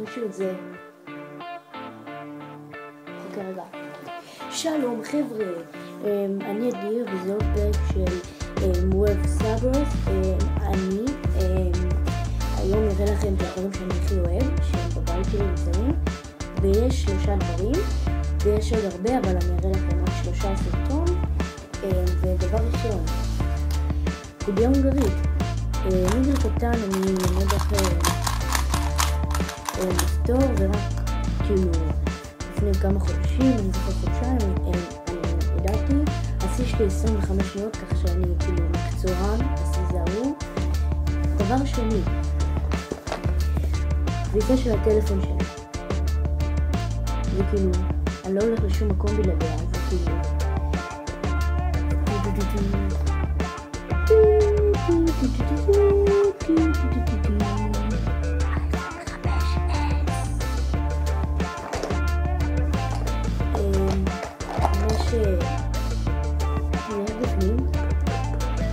נשאיר את זה. אוקיי, רגע. שלום חבר'ה, אני אדיר וזה עוד פרק של ווב סאברס. אני היום אראה לכם את הדברים שאני הכי אוהב, שהם בבית שלי נמצאים, ויש 3 דברים, ויש עוד הרבה, אבל אני אראה לכם רק 3 סרטון. ודבר ראשון, קובייה הונגרית. מגיל קטן אני לומד אחרי לפתור, ורק כאילו לפני כמה חודשים, אני זוכר חודשיים, אני ידעתי, השיא שלי 25 שניות, כך שאני כאילו מקצוען, השיא זה ההוא. דבר שני, ויזה של הטלפון שלי, וכאילו, אני לא הולך לשום מקום בלעדיה, זה כאילו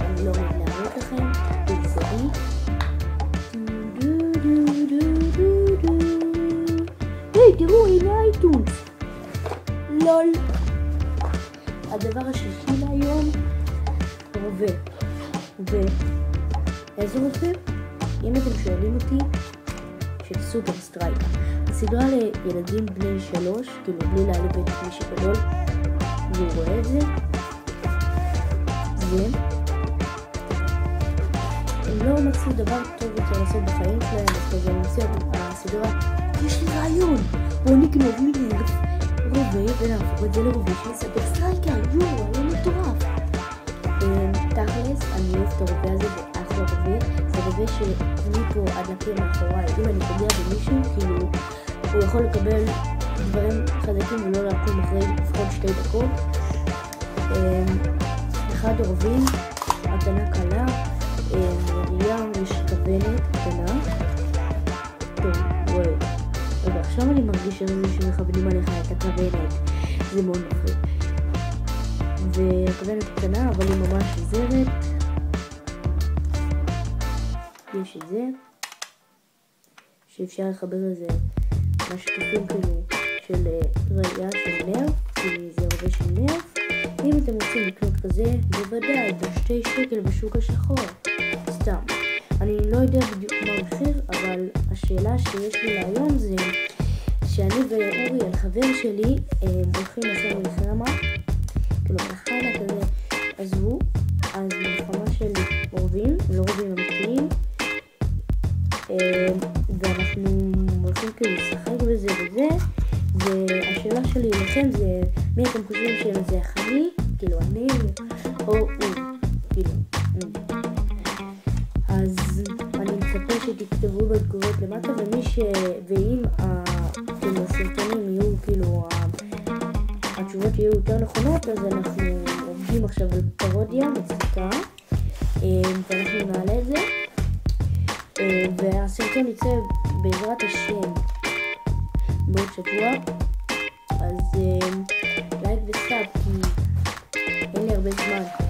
אני לא להראות לכם, בגזרי. היי, תראו, הנה אייטונס. לול. הדבר השלישי להיום, רובה. איזה רובה? אם אתם שואלים אותי, של סופר סטרייקר. הסדרה לילדים בני 3, כאילו בלי להעליב את מי שגדול, והוא רואה את זה. הם לא מצאו דבר טוב יותר לעשות בחיים שלהם, אז כזה נמצא הסדרה, יש לי רעיון, בואו נגנוב מלך רובה ונהפוך את זה לרובה של סופר סטרייקר, אני מטורף. תכלס, אני אוהב את הרובה הזה, זה אחלה רובה, זה רובה שמפה עד לקיר מאחוריי, אם אני פוגע במישהו, כאילו, הוא יכול לקבל דברים חזקים ולא לעקום אחרי לפחות 2 דקות. אחד הרובים, הקטנה קלה, ירייה יש כוונת קטנה. טוב, רואה. רגע, עכשיו אני מרגיש שמכוונים עליך את הכוונת, זה מאוד מפחיד. וכוונת קטנה, אבל היא ממש עוזרת. יש את זה, שאפשר לחבר לזה משקפים כאילו של ראייה של נרף, כי זה רובה של נרף. אם אתם רוצים לקנות כזה, בוודאי, ב2 שקל בשוק השחור. סתם. אני לא יודע בדיוק מה המחיר, אבל השאלה שיש לי להיום זה שאני ואורי, החבר שלי, הולכים לעשות מלחמה, כאילו מלחמה כזה, עזבו, אז מלחמה של רובים, לא רובים אמיתיים, ואנחנו הולכים כאילו לשחק בזה וזה, והשאלה שלי לכם זה מי אתם חושבים שזה אני, כאילו אני או הוא, כאילו אז אני מצפה שתכתבו בתגובות למטה, ואם כאילו הסרטונים יהיו כאילו התשובות יהיו יותר נכונות, אז אנחנו עובדים עכשיו על פרודיה מצחיקה, ואנחנו נעלה את זה, והסרטון יצא בעזרת השם בעוד שבוע. אז לייק וסאב, כי אין לי הרבה זמן.